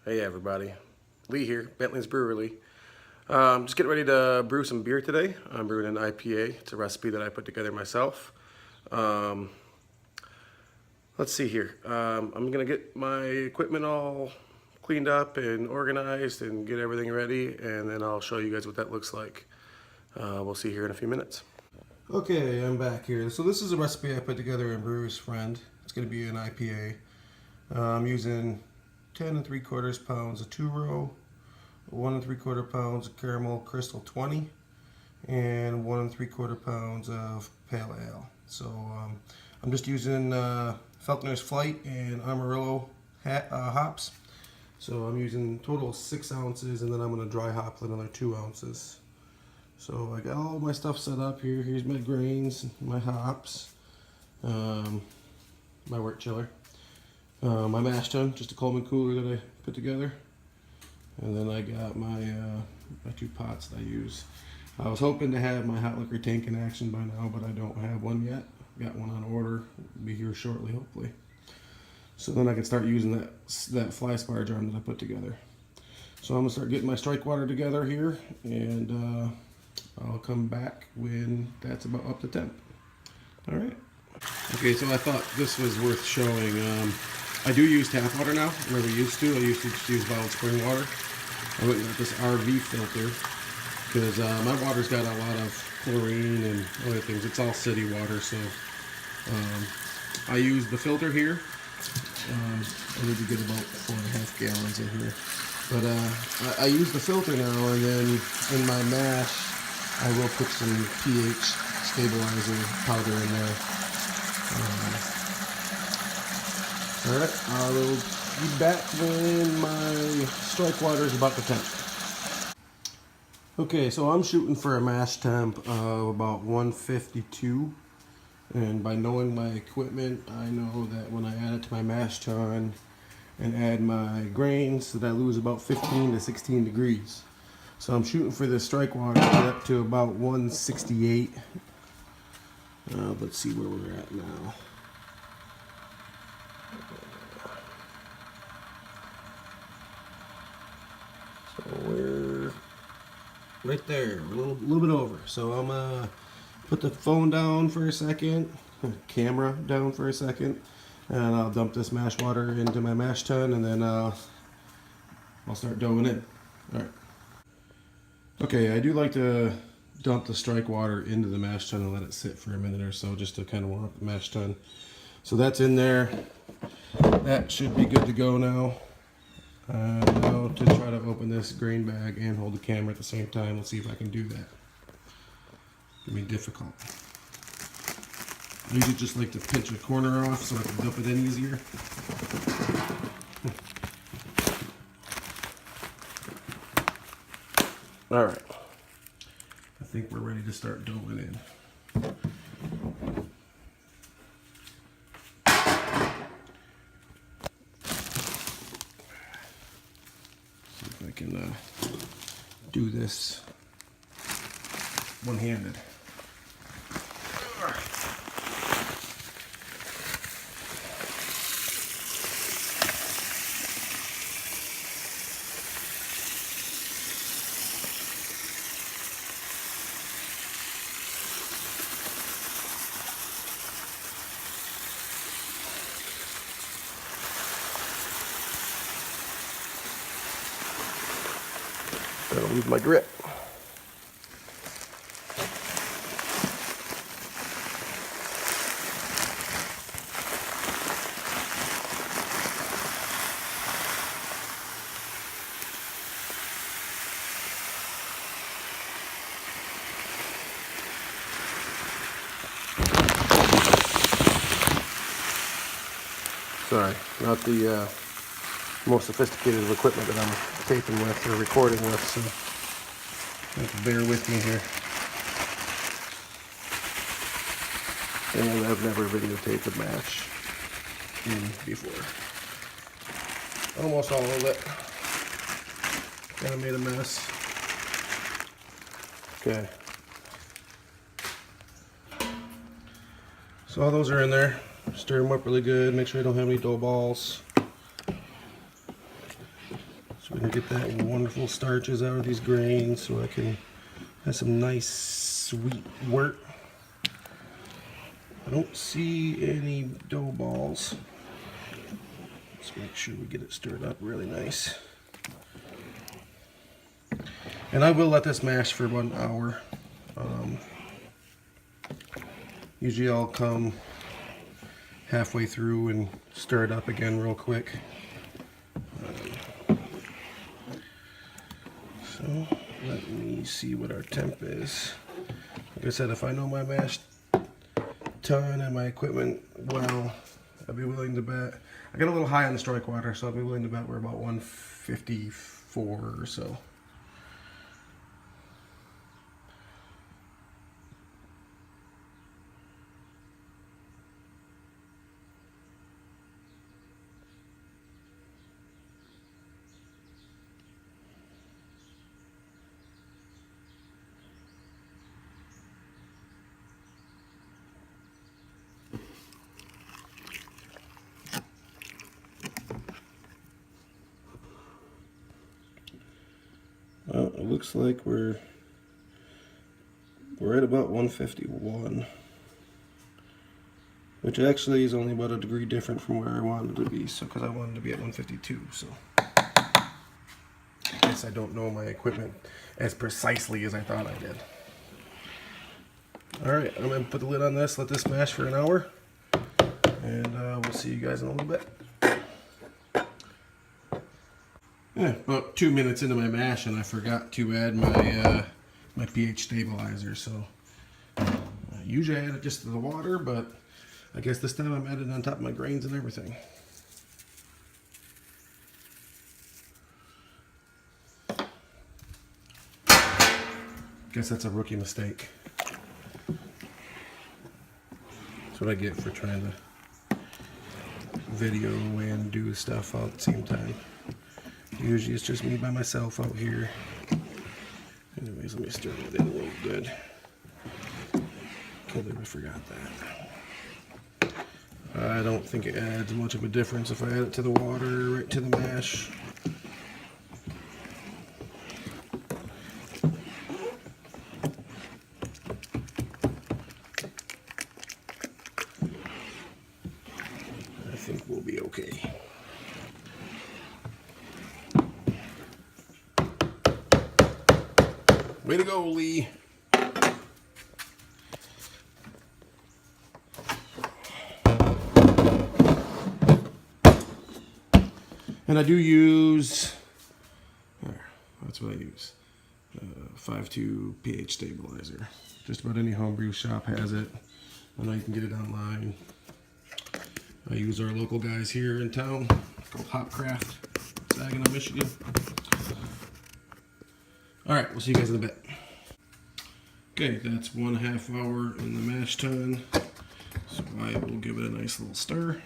Hey everybody, Lee here, Bentley's BrewerLee. Just getting ready to brew some beer today. I'm brewing an IPA. It's a recipe that I put together myself. Let's see here. I'm gonna get my equipment all cleaned up and organized and get everything ready, and then I'll show you guys what that looks like. We'll see here in a few minutes. Okay, I'm back here. So this is a recipe I put together in Brewer's Friend. It's gonna be an IPA. I'm using 10 3/4 pounds of 2-row, 1 3/4 pounds of caramel crystal 20, and 1 3/4 pounds of pale ale. So I'm just using Falconer's Flight and Amarillo hops. So I'm using total 6 ounces, and then I'm going to dry hop another 2 ounces. So I got all my stuff set up here. Here's my grains, my hops, my wort chiller. My mash tun, just a Coleman cooler that I put together, and then I got my my 2 pots that I use. I was hoping to have my hot liquor tank in action by now, but I don't have one yet. Got one on order, will be here shortly, hopefully. So then I can start using that fly spar jar that I put together. So I'm gonna start getting my strike water together here, and I'll come back when that's about up to temp. All right. Okay, so I thought this was worth showing. I do use tap water now. I never used to. I used to just use bottled spring water. I went and got this RV filter because my water's got a lot of chlorine and other things. It's all city water, so I use the filter here. I need to get about 4.5 gallons in here. But I use the filter now, and then in my mash, I will put some pH stabilizer powder in there. Alright, I will be back when my strike water is about to temp. Okay, so I'm shooting for a mash temp of about 152. And by knowing my equipment, I know that when I add it to my mash tun and add my grains, that I lose about 15 to 16 degrees. So I'm shooting for this strike water to get up to about 168. Let's see where we're at now. So we're right there, a little bit over. So I'm gonna put the phone down for a second, camera down for a second, and I'll dump this mash water into my mash tun, and then I'll start doughing in. All right. Okay, I do like to dump the strike water into the mash tun and let it sit for a minute or so, just to kind of warm up the mash tun. So that's in there. That should be good to go now. Now to try to open this grain bag and hold the camera at the same time. Let's see if I can do that. It's gonna be difficult. I usually just like to pinch a corner off so I can dump it in easier. All right. I think we're ready to start doubling in. I can do this one-handed. That'll lose my grip. Sorry, not the most sophisticated of equipment that I'm taping with or recording with, so you have to bear with me here. And I've never videotaped a mash before. Almost all of it. Kind of made a mess. Okay. So all those are in there. Stir them up really good. Make sure I don't have any dough balls. So we can get that wonderful starches out of these grains so I can have some nice sweet wort. I don't see any dough balls. Let's make sure we get it stirred up really nice. And I will let this mash for about an hour. Usually I'll come halfway through and stir it up again real quick. So let me see what our temp is. Like I said, if I know my mash tun and my equipment well, I'd be willing to bet. I got a little high on the strike water, so I'd be willing to bet we're about 154 or so. Well, it looks like we're at about 151, which actually is only about a degree different from where I wanted to be. So, because I wanted to be at 152, so I guess I don't know my equipment as precisely as I thought I did. All right, I'm gonna put the lid on this, let this mash for an hour, and we'll see you guys in a little bit. Yeah, about 2 minutes into my mash, and I forgot to add my my pH stabilizer. So usually I add it just to the water, but I guess this time I'm adding it on top of my grains and everything. Guess that's a rookie mistake. That's what I get for trying to video and do stuff all at the same time. Usually it's just me by myself out here. Anyways, let me stir that in a little good. Can't believe I forgot that. I don't think it adds much of a difference if I add it to the water, right to the mash. I think we'll be okay. Way to go, Lee. And I do use, that's what I use, 5.2 pH stabilizer. Just about any homebrew shop has it. I know you can get it online. I use our local guys here in town called Hopcraft, Saginaw, Michigan. All right, we'll see you guys in a bit. Okay, that's 1/2 hour in the mash tun. So I will give it a nice little stir.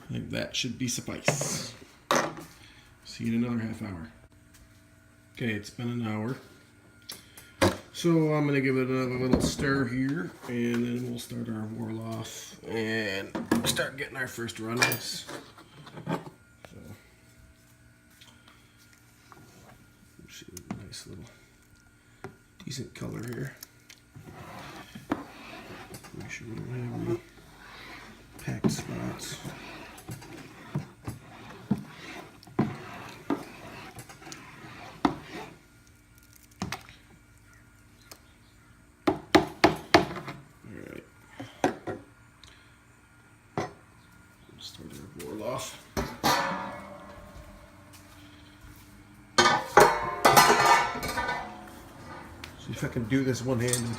I think that should be suffice. See you in another 1/2 hour. Okay, it's been an hour. So I'm gonna give it another little stir here, and then we'll start our whorl off and start getting our first runners. So, see a nice little decent color here. Make sure we don't have any packed spots. Start our whorl off. See if I can do this one-handed.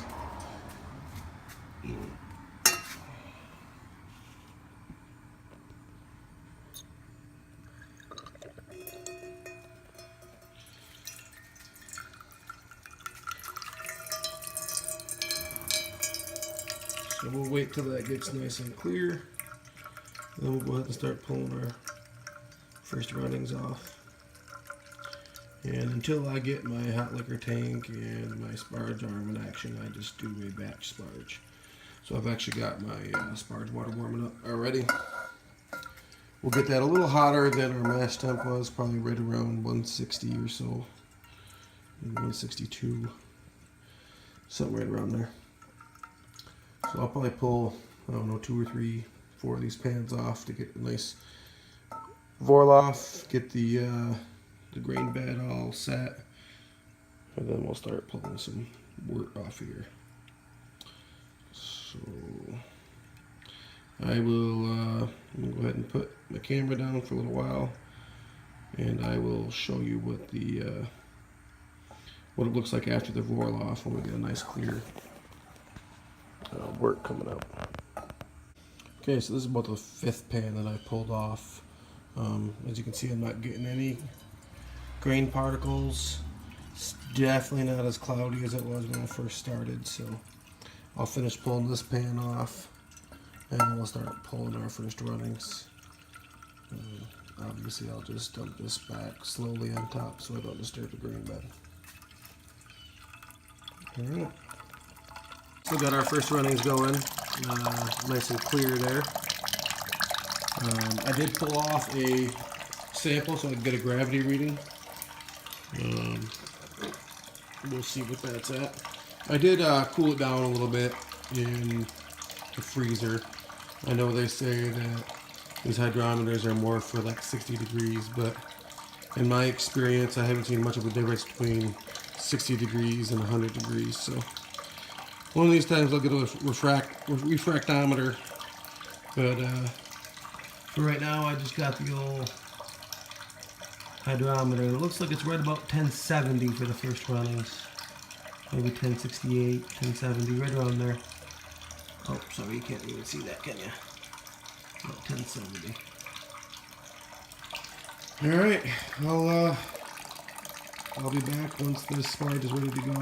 So we'll wait till that gets nice and clear. Then we'll go ahead and start pulling our first runnings off. And until I get my hot liquor tank and my sparge arm in action, I just do a batch sparge. So I've actually got my sparge water warming up already. We'll get that a little hotter than our mash temp was, probably right around 160 or so. 162, something right around there. So I'll probably pull, I don't know, 2 or 3, 4 of these pans off to get a nice vorl off, get the grain bed all set, and then we'll start pulling some wort off here. So I will go ahead and put my camera down for a little while, and I will show you what the what it looks like after the vorl off when we get a nice clear wort coming out. Okay, so this is about the 5th pan that I pulled off. As you can see, I'm not getting any grain particles. It's definitely not as cloudy as it was when I first started, so I'll finish pulling this pan off and then we'll start pulling our first runnings. Obviously I'll just dump this back slowly on top so I don't disturb the grain bed. Alright, so got our first runnings going, nice and clear there. I did pull off a sample so I can get a gravity reading. We'll see what that's at. I did cool it down a little bit in the freezer. I know they say that these hydrometers are more for like 60 degrees, but in my experience I haven't seen much of a difference between 60 degrees and 100 degrees. So one of these times I'll get a refractometer, but for right now I just got the old hydrometer. It looks like it's right about 1070 for the first runnings. Maybe 1068, 1070, right around there. Oh, sorry, you can't even see that, can you? About 1070. Alright, I'll be back once this sparge is ready to go.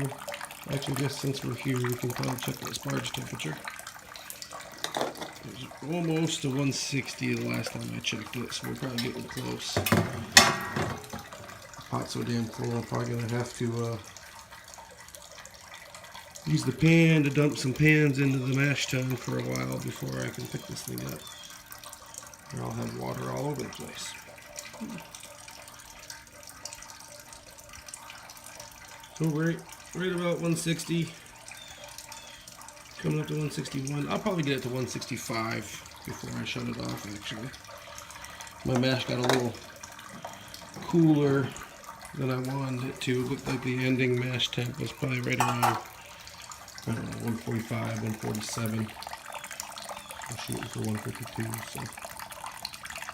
Actually, just since we're here, we can probably check the sparge temperature. It was almost to 160 the last time I checked it, so we're probably getting close. Pot's so damn full, I'm probably going to have to use the pan to dump some pans into the mash tun for a while before I can pick this thing up. Or I'll have water all over the place. So right about 160, coming up to 161. I'll probably get it to 165 before I shut it off, actually. My mash got a little cooler than I wanted it to. It looked like the ending mash temp was probably right around, I don't know, 145, 147. I'm shooting for 152, so.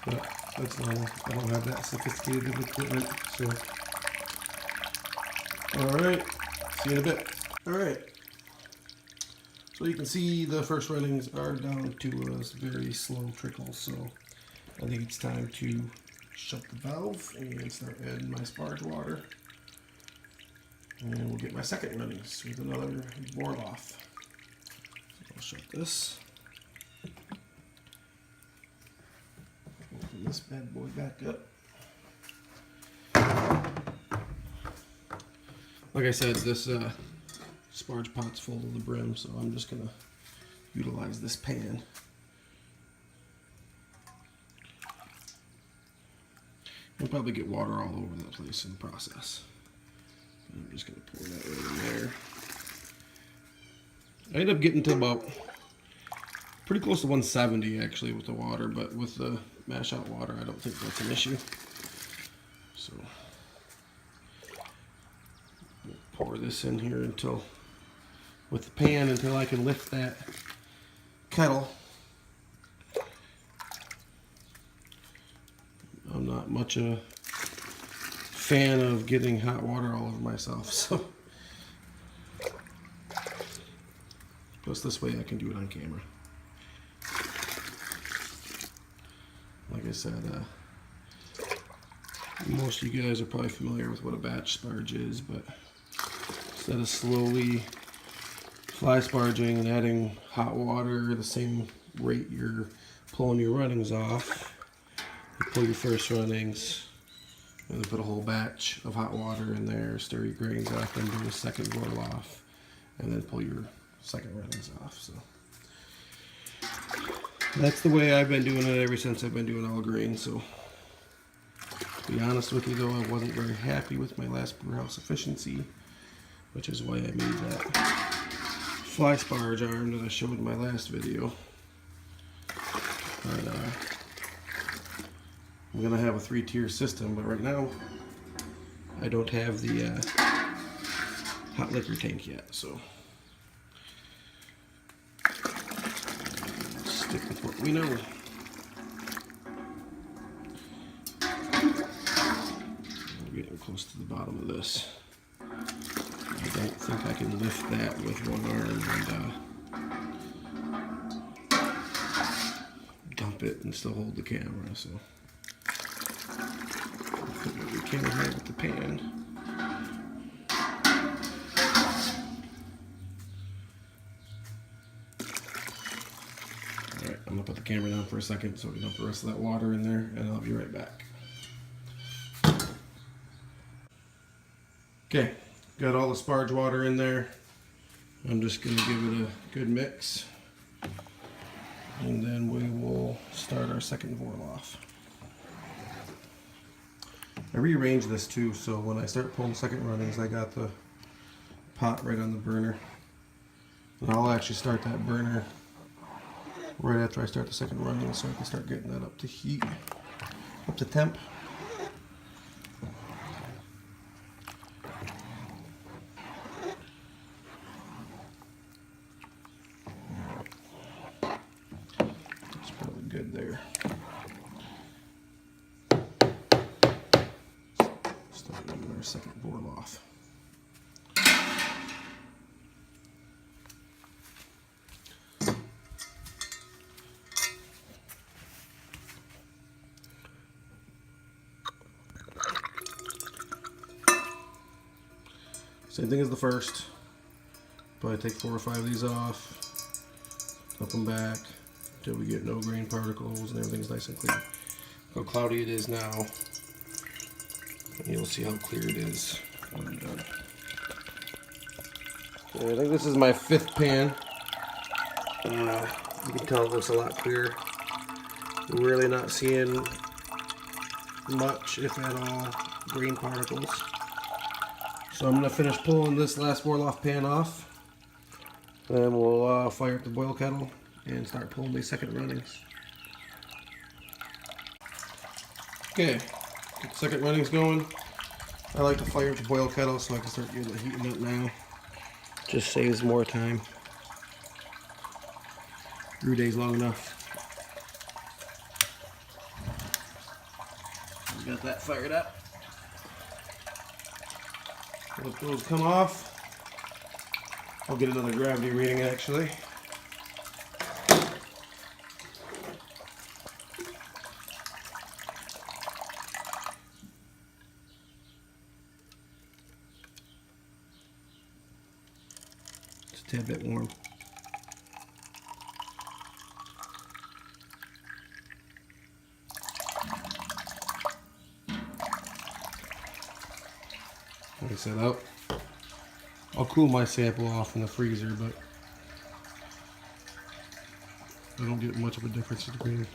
But that's normal. I don't have that sophisticated of equipment, so. Alright, see you in a bit. Alright. So you can see the first runnings are down to a very slow trickle, so I think it's time to shut the valve and start adding my sparge water. And we'll get my second runnings with another vorl off. So I'll shut this. Open this bad boy back up. Like I said, this sparge pot's full to the brim, so I'm just going to utilize this pan. You'll probably get water all over the place in the process. I'm just going to pour that right in there. I ended up getting to about pretty close to 170 actually with the water, but with the mash out water, I don't think that's an issue. So we'll pour this in here until, with the pan, until I can lift that kettle. I'm not much a fan of getting hot water all over myself, so. Plus this way I can do it on camera. Like I said, most of you guys are probably familiar with what a batch sparge is, but instead of slowly fly sparging and adding hot water the same rate you're pulling your runnings off. You pull your first runnings, and then put a whole batch of hot water in there, stir your grains up, and do a second boil off, and then pull your second runnings off. So that's the way I've been doing it ever since I've been doing all grain. So to be honest with you though, I wasn't very happy with my last brew house efficiency, which is why I made that fly sparge arm that I showed in my last video. But, I'm gonna have a 3-tier system, but right now I don't have the hot liquor tank yet, so stick with what we know. We're getting close to the bottom of this. I don't think I can lift that with one arm and dump it and still hold the camera, so put what we can here with the pan. Alright, I'm going to put the camera down for a second so we can dump the rest of that water in there, and I'll be right back. Okay, got all the sparge water in there. I'm just going to give it a good mix, and then we will start our second boil off. I rearranged this too, so when I start pulling second runnings, I got the pot right on the burner. And I'll actually start that burner right after I start the second running, so I can start getting that up to heat, up to temp. That's probably good there. Start doing our second boil off. Same thing as the first. Probably take 4 or 5 of these off, dump them back until we get no grain particles and everything's nice and clear. Look how cloudy it is now, and you'll see how clear it is when I'm done. Okay, I think this is my 5th pan. You can tell it looks a lot clearer. Really not seeing much, if at all, grain particles. So I'm going to finish pulling this last boil off pan off. Then we'll fire up the boil kettle and start pulling these second runnings. Okay, get the second runnings going. I like to fire up the boil kettle so I can start getting it heating up now. Just saves more time. Brew day's long enough. We got that fired up. Let those come off. I'll get another gravity reading actually. It's a tad bit warm. Like I said, I'll cool my sample off in the freezer, but I don't get much of a difference between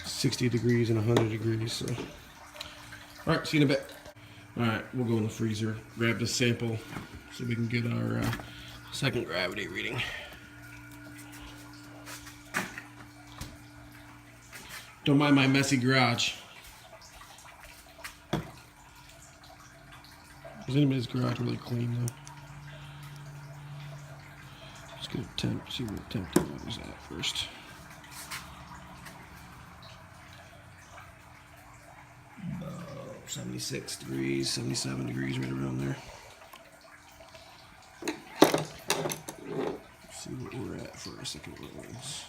60 degrees and 100 degrees. So, all right, see you in a bit. All right, we'll go in the freezer, grab the sample so we can get our second gravity reading. Don't mind my messy garage. Is anybody's garage really clean though? Let's get a temp, see what the temp is at first. About 76 degrees, 77 degrees, right around there. Let's see what we're at for our second runnings.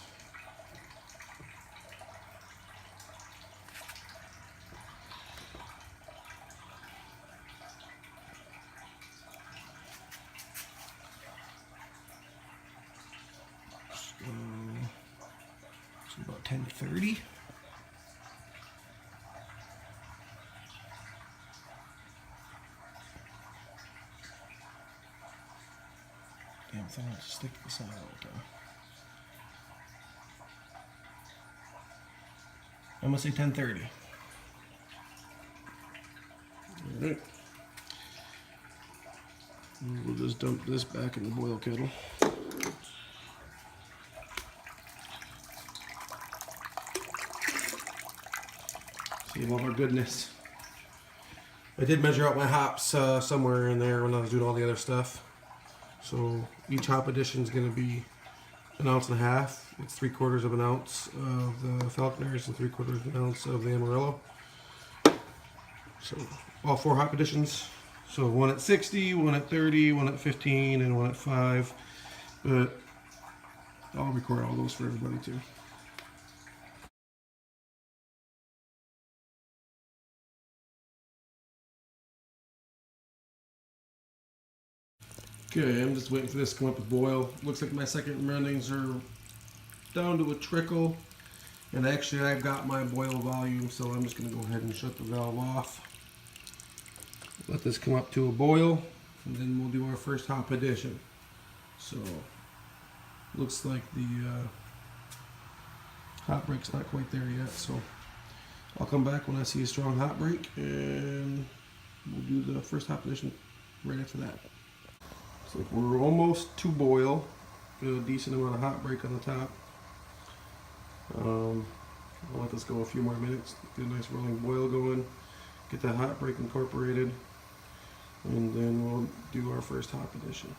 About 10:30. Damn thing, I'll just stick this out all the time. I'm gonna say 10:30. All right. And we'll just dump this back in the boil kettle. See all our goodness. I did measure out my hops somewhere in there when I was doing all the other stuff. So each hop addition is going to be 1.5 ounces. It's 3/4 of an ounce of the Falconers and 3/4 of an ounce of the Amarillo. So all 4 hop additions. So one at 60, one at 30, one at 15, and one at 5. But I'll record all those for everybody too. Okay, I'm just waiting for this to come up with boil. Looks like my second runnings are down to a trickle. And actually I've got my boil volume, so I'm just going to go ahead and shut the valve off. Let this come up to a boil, and then we'll do our first hop addition. So, looks like the hop break's not quite there yet, so I'll come back when I see a strong hop break, and we'll do the first hop addition right after that. So we're almost to boil. Got a decent amount of hop break on the top. I'll let this go a few more minutes. Get a nice rolling boil going. Get that hop break incorporated. And then we'll do our first hop addition.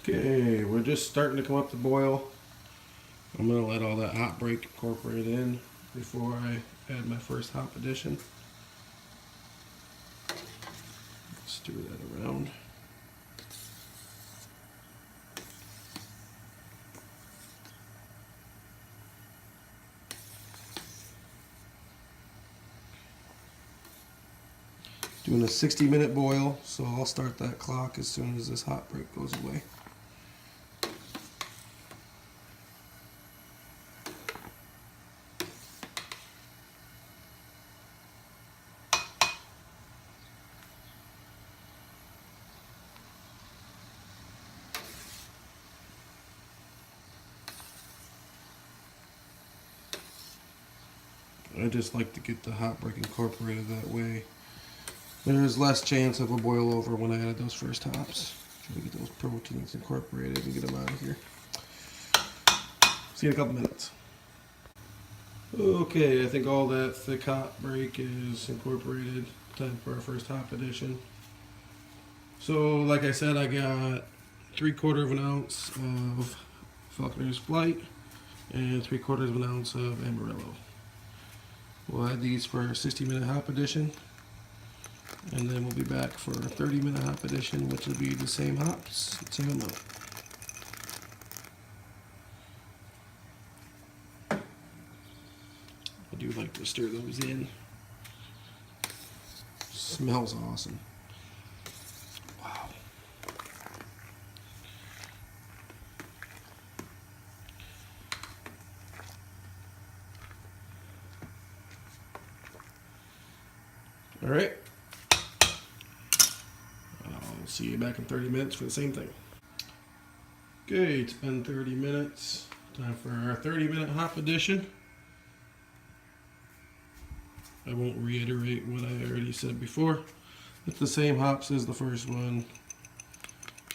Okay, we're just starting to come up to boil. I'm going to let all that hop break incorporate in before I add my first hop addition. Stir that around. Doing a 60-minute boil, so I'll start that clock as soon as this hop break goes away. I just like to get the hop break incorporated that way. There's less chance of a boil over when I add those first hops. Try to get those proteins incorporated and get them out of here. See you in a couple minutes. Okay, I think all that thick hop break is incorporated. Time for our first hop addition. So, like I said, I got 3/4 of an ounce of Falconer's Flight and 3/4 of an ounce of Amarillo. We'll add these for our 60-minute hop addition, and then we'll be back for a 30-minute hop addition, which will be the same hops, same amount. I do like to stir those in. Smells awesome. Wow. All right. I'll see you back in 30 minutes for the same thing. Okay, it's been 30 minutes. Time for our 30-minute hop addition. I won't reiterate what I already said before. It's the same hops as the first one.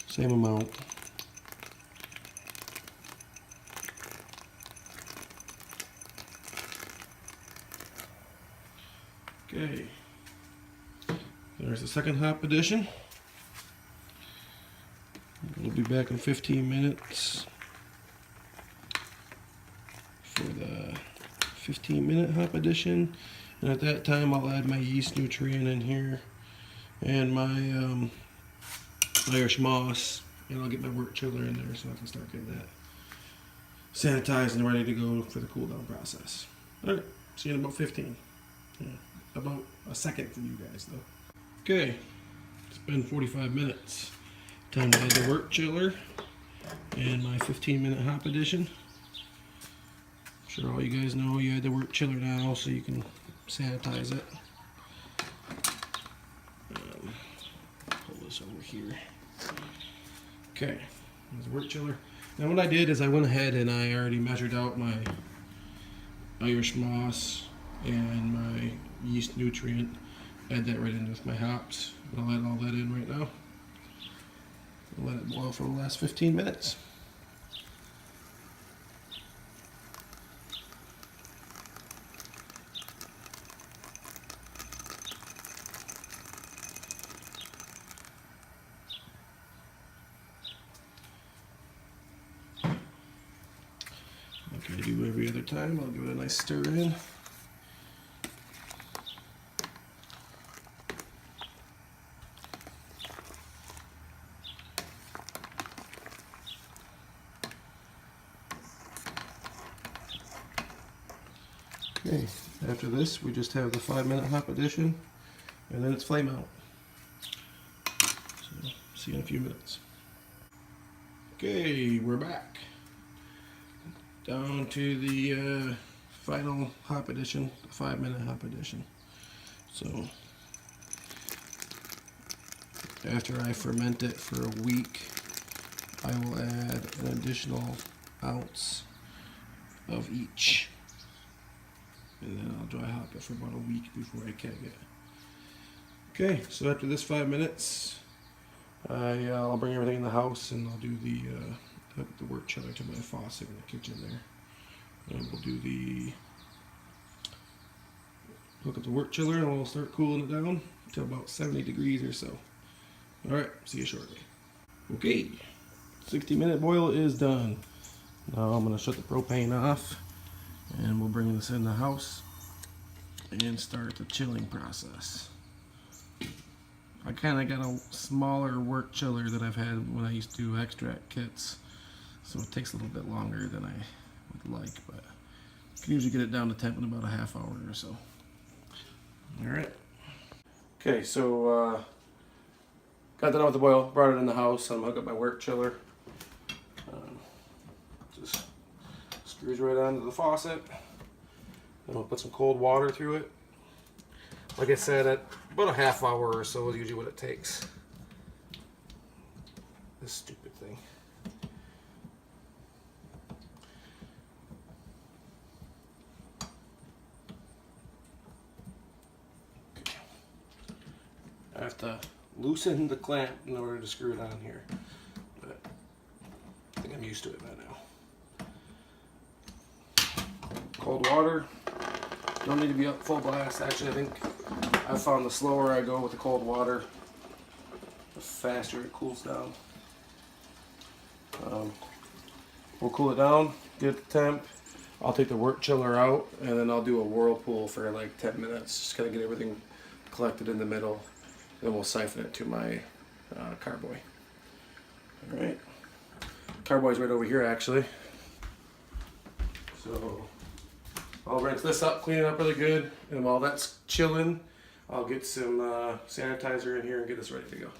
Same amount. Okay. There's the second hop addition. We'll be back in 15 minutes for the 15-minute hop addition. And at that time, I'll add my yeast nutrient in here and my Irish moss, and I'll get my wort chiller in there so I can start getting that sanitized and ready to go for the cool down process. All right, see you in about 15. Yeah, about a second for you guys though. Okay, it's been 45 minutes. Time to add the wort chiller and my 15-minute hop addition. sure all you guys know you had the wort chiller now so you can sanitize it. Pull this over here. Okay, there's the wort chiller. Now what I did is I went ahead and I already measured out my Irish moss and my yeast nutrient. Add that right in with my hops. I'll add all that in right now. Let it boil for the last 15 minutes. Like I do every other time, I'll give it a nice stir in. Okay, after this we just have the 5-minute hop addition and then it's flame out. So, see you in a few minutes. Okay, we're back. Down to the final hop addition, the 5-minute hop addition. So, after I ferment it for a week, I will add an additional ounce of each. And then I'll dry hop it for about a week before I keg it. Okay, so after this 5 minutes, I'll bring everything in the house and I'll do the wort chiller to my faucet in the kitchen there. And we'll do hook up the wort chiller and we'll start cooling it down to about 70 degrees or so. Alright, see you shortly. Okay, 60-minute boil is done. Now I'm going to shut the propane off and we'll bring this in the house and start the chilling process. I kind of got a smaller wort chiller that I've had when I used to do extract kits, so it takes a little bit longer than I would like, but you can usually get it down to temp in about a half hour or so. Alright. Okay, so got that out with the boil, brought it in the house. I'm hooking up my wort chiller. Just screws right onto the faucet. Then we'll put some cold water through it. Like I said, at about a half hour or so is usually what it takes. This stupid thing. Okay. I have to loosen the clamp in order to screw it on here, but I think I'm used to it by now. Cold water. Don't need to be up full blast. Actually, I think I found the slower I go with the cold water, the faster it cools down. We'll cool it down, get the temp. I'll take the wort chiller out, and then I'll do a whirlpool for like 10 minutes. Just kind of get everything collected in the middle. Then we'll siphon it to my carboy. All right, carboy's right over here actually. So I'll rinse this up, clean it up really good, and while that's chilling, I'll get some sanitizer in here and get this ready to go.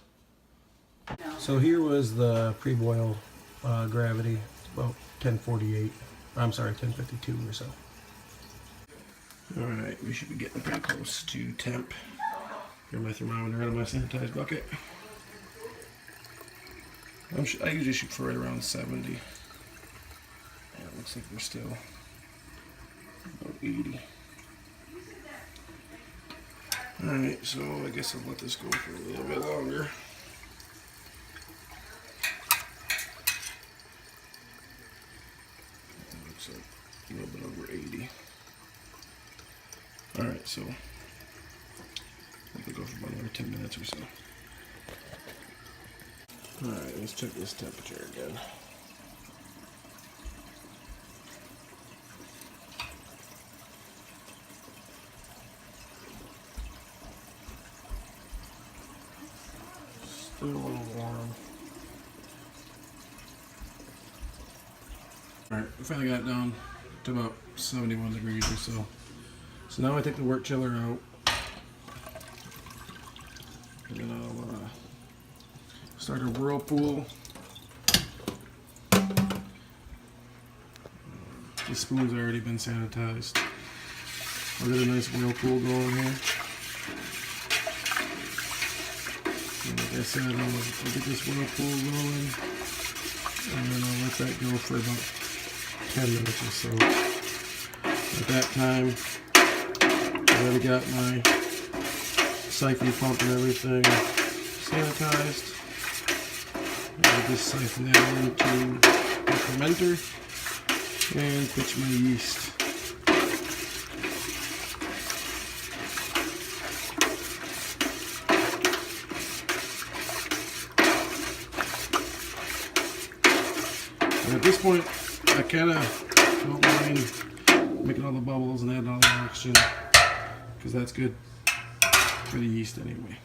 So here was the pre-boil gravity, about 1048. I'm sorry, 1052 or so. All right, we should be getting pretty close to temp. Get my thermometer out of my sanitized bucket. I usually shoot for right around 70. Yeah, it looks like we're still about 80. Alright, so I guess I'll let this go for a little bit longer. It looks like a little bit over 80. Alright, so I'll go for about another 10 minutes or so. Alright, let's check this temperature again. Still a little warm. Alright, we finally got it down to about 71 degrees or so. So now I take the wort chiller out. And then I'll start a whirlpool. The spoon's already been sanitized. I'll get a nice whirlpool going here. And like I said, I'll get this whirlpool going, and then I'll let that go for about 10 minutes or so. At that time, I already got my siphon pump and everything sanitized. I'll just siphon that into the fermenter and pitch my yeast. And at this point, I kind of don't mind making all the bubbles and adding all the oxygen, because that's good for the yeast anyway.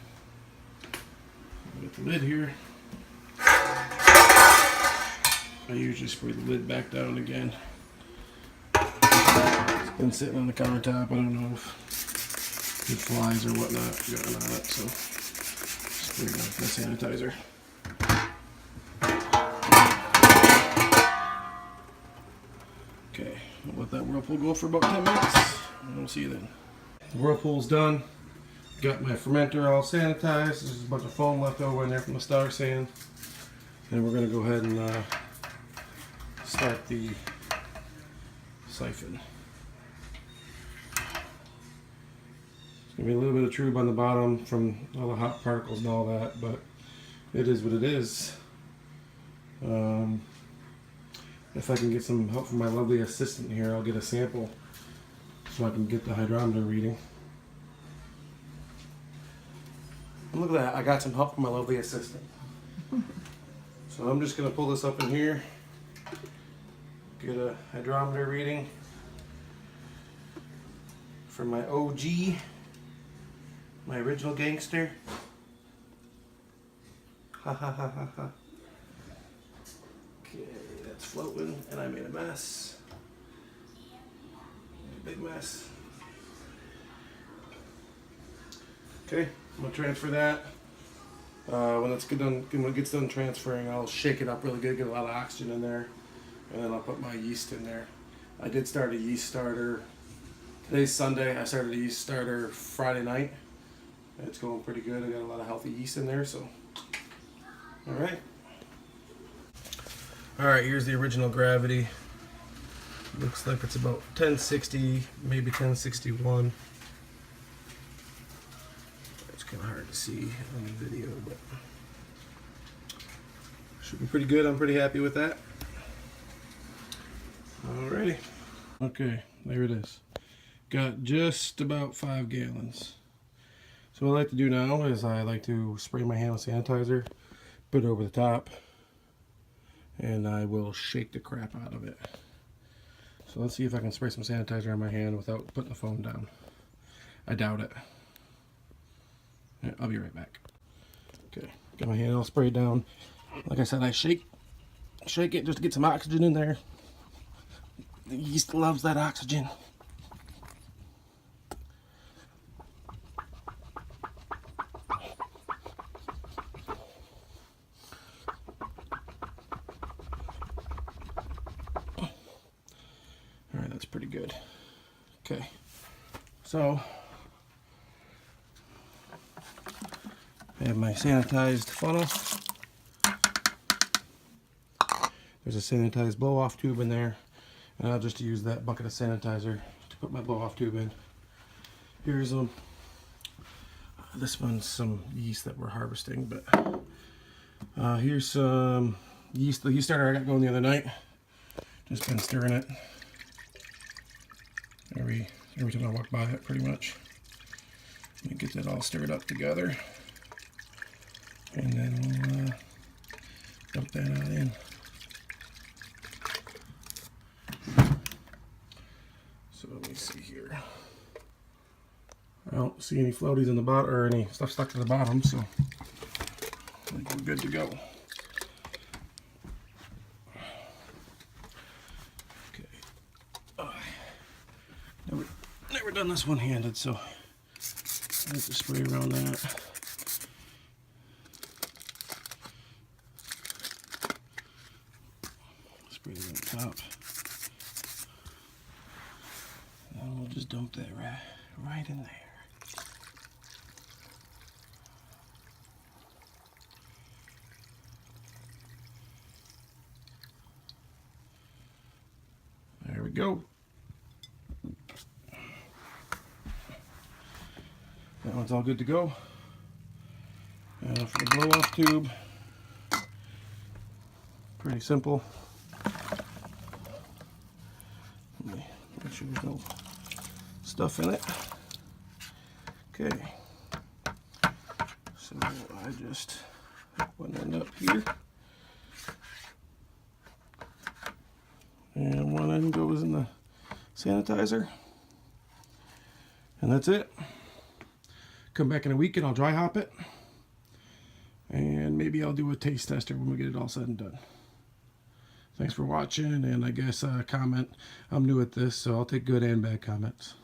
With the lid here, I usually spray the lid back down again. It's been sitting on the countertop. I don't know if it flies or whatnot going on it, so spray it with the sanitizer. Okay, I'll let that whirlpool go for about 10 minutes, and we'll see you then. The whirlpool's done. Got my fermenter all sanitized. There's a bunch of foam left over in there from the star sand. And we're going to go ahead and start the siphon. It's going to be a little bit of trube on the bottom from all the hot particles and all that, but it is what it is. If I can get some help from my lovely assistant here, I'll get a sample so I can get the hydrometer reading. And look at that, I got some help from my lovely assistant. So I'm just going to pull this up in here, get a hydrometer reading for my OG, my original gangster. Ha ha ha ha ha. Okay, that's floating, and I made a mess. A big mess. Okay, I'm gonna transfer that. When it gets done transferring, I'll shake it up really good, get a lot of oxygen in there, and then I'll put my yeast in there. I did start a yeast starter. Today's Sunday. I started a yeast starter Friday night. It's going pretty good. I got a lot of healthy yeast in there, so. All right. All right, here's the original gravity. Looks like it's about 1060, maybe 1061. It's kind of hard to see on the video, but should be pretty good. I'm pretty happy with that. Alrighty. Okay, there it is. Got just about 5 gallons. So what I like to do now is I like to spray my hand with sanitizer, put it over the top, and I will shake the crap out of it. So let's see if I can spray some sanitizer on my hand without putting the phone down. I doubt it. Yeah, I'll be right back. Okay, got my hand all sprayed down. Like I said, I shake it just to get some oxygen in there. The yeast loves that oxygen. Alright, that's pretty good. Okay, so I have my sanitized funnel. There's a sanitized blow-off tube in there, and I'll just use that bucket of sanitizer to put my blow-off tube in. Here's this one's some yeast that we're harvesting, but here's some yeast. The yeast starter I got going the other night. Just been stirring it every time I walk by it, pretty much. And get that all stirred up together, and then we'll dump that out in. So let me see here. I don't see any floaties in the bottom or any stuff stuck to the bottom, so I think we're good to go. Okay. Never done this one-handed, so I have to spray around that. Spray it on top. just dump that right in there. There we go. That one's all good to go. For the blow-off tube, pretty simple. Let me make sure there's no stuff in it. Okay. So I just hook one end up here. And one end goes in the sanitizer. And that's it. Come back in a week and I'll dry hop it. And maybe I'll do a taste tester when we get it all said and done. Thanks for watching, and I guess comment. I'm new at this, so I'll take good and bad comments.